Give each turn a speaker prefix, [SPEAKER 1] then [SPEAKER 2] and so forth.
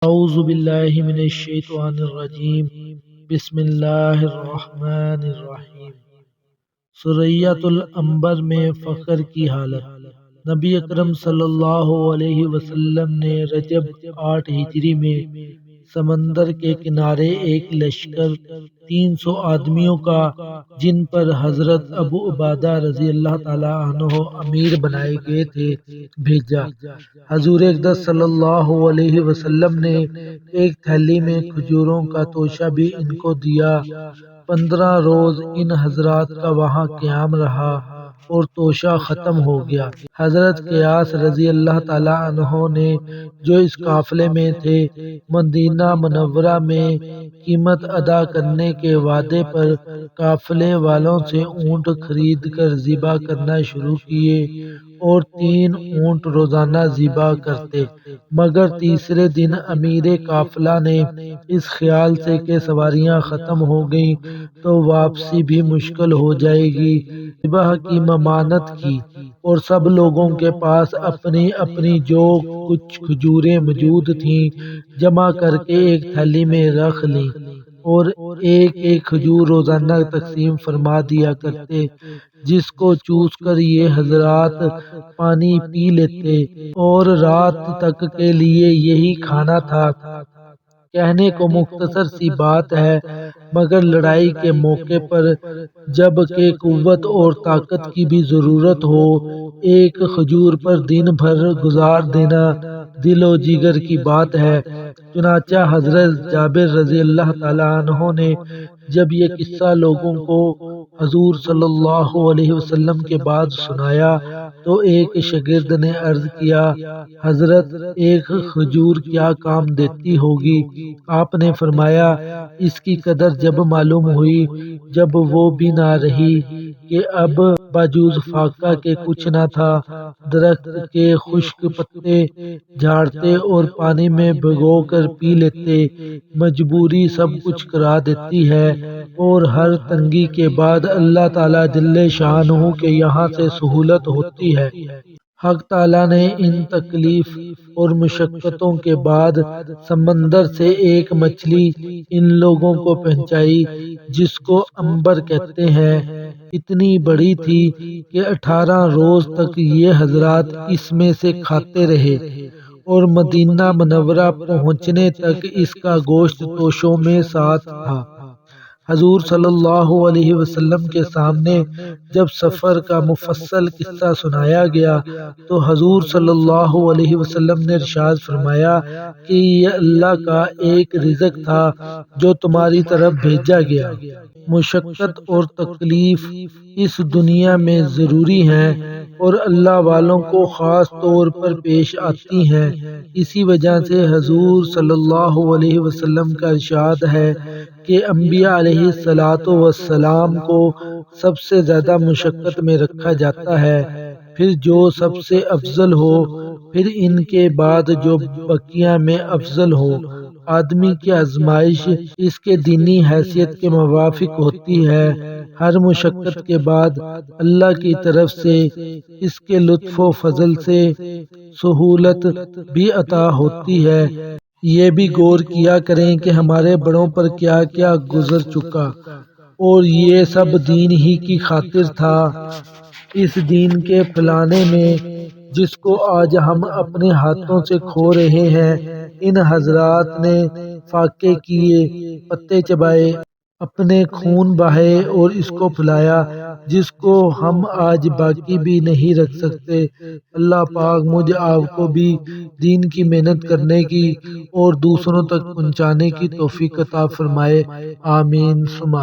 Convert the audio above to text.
[SPEAKER 1] اعوذ باللہ من الشیطان الرجیم بسم اللہ الرحمن الرحیم۔ سورۃ العنبر میں فخر کی حالت۔ نبی اکرم صلی اللہ علیہ وسلم نے رجب 8 ہجری میں سمندر کے کنارے ایک لشکر 300 آدمیوں کا، جن پر حضرت ابو عبیدہ رضی اللہ تعالیٰ عنہ امیر بنائے گئے تھے، بھیجا۔ حضور اقدس صلی اللہ علیہ وسلم نے ایک تھیلی میں کھجوروں کا توشہ بھی ان کو دیا۔ 15 روز ان حضرات کا وہاں قیام رہا اور توشہ ختم ہو گیا۔ حضرت قیاس رضی اللہ تعالیٰ عنہ نے، جو اس قافلے میں تھے، مدینہ منورہ میں قیمت ادا کرنے کے وعدے پر قافلے والوں سے اونٹ خرید کر ذبح کرنا شروع کیے اور 3 اونٹ روزانہ ذبح کرتے، مگر تیسرے دن امیر قافلہ نے اس خیال سے کہ سواریاں ختم ہو گئیں تو واپسی بھی مشکل ہو جائے گی، ذبح کی ممانعت کی اور سب لوگوں کے پاس اپنی اپنی جو کچھ کھجوریں موجود تھیں جمع کر کے ایک تھیلی میں رکھ لیں اور ایک ایک کھجور روزانہ تقسیم فرما دیا کرتے، جس کو چوس کر یہ حضرات پانی پی لیتے اور رات تک کے لیے یہی کھانا تھا۔ کہنے کو مختصر سی بات ہے، مگر لڑائی کے موقع پر جب کہ قوت اور طاقت کی بھی ضرورت ہو، ایک کھجور پر دن بھر گزار دینا دل و جگر کی بات ہے۔ چنانچہ حضرت جابر رضی اللہ تعالیٰ عنہ نے جب یہ قصہ لوگوں کو حضور صلی اللہ علیہ وسلم کے بعد سنایا تو ایک شاگرد نے عرض کیا، حضرت ایک کھجور کیا کام دیتی ہوگی؟ آپ نے فرمایا، اس کی قدر جب معلوم ہوئی جب وہ بھی نہ رہی کہ اب باجوز فاقہ کے کچھ نہ تھا، درخت کے خشک پتے جھاڑتے اور پانی میں بھگو کر پی لیتے۔ مجبوری سب کچھ کرا دیتی ہے اور ہر تنگی کے بعد اللہ تعالیٰ جل شانہ کے یہاں سے سہولت ہوتی ہے۔ حق تعالیٰ نے ان تکلیف اور مشقتوں کے بعد سمندر سے ایک مچھلی ان لوگوں کو پہنچائی جس کو عنبر کہتے ہیں۔ اتنی بڑی تھی کہ 18 روز تک یہ حضرات اس میں سے کھاتے رہے اور مدینہ منورہ پہنچنے تک اس کا گوشت توشوں میں ساتھ تھا۔ حضور صلی اللہ علیہ وسلم کے سامنے جب سفر کا مفصل قصہ سنایا گیا تو حضور صلی اللہ علیہ وسلم نے ارشاد فرمایا کہ یہ اللہ کا ایک رزق تھا جو تمہاری طرف بھیجا گیا۔ مشقت اور تکلیف اس دنیا میں ضروری ہیں اور اللہ والوں کو خاص طور پر پیش آتی ہیں۔ اسی وجہ سے حضور صلی اللہ علیہ وسلم کا ارشاد ہے کہ انبیاء علیہ الصلوۃ والسلام کو سب سے زیادہ مشقت میں رکھا جاتا ہے، پھر جو سب سے افضل ہو، پھر ان کے بعد جو بقیہ میں افضل ہو۔ آدمی کی آزمائش اس کے دینی حیثیت کے موافق ہوتی ہے۔ ہر مشقت کے بعد اللہ کی طرف سے اس کے لطف و فضل سے سہولت بھی عطا ہوتی ہے۔ یہ بھی غور کیا کریں کہ ہمارے بڑوں پر کیا کیا گزر چکا اور یہ سب دین ہی کی خاطر تھا۔ اس دین کے پھیلانے میں جس کو آج ہم اپنے ہاتھوں سے کھو رہے ہیں، ان حضرات نے فاقے کیے، پتے چبائے، اپنے خون بہائے اور اس کو پھیلایا جس کو ہم آج باقی بھی نہیں رکھ سکتے۔ اللہ پاک مجھ آپ کو بھی دین کی محنت کرنے کی اور دوسروں تک پہنچانے کی توفیق عطا فرمائے، آمین ثم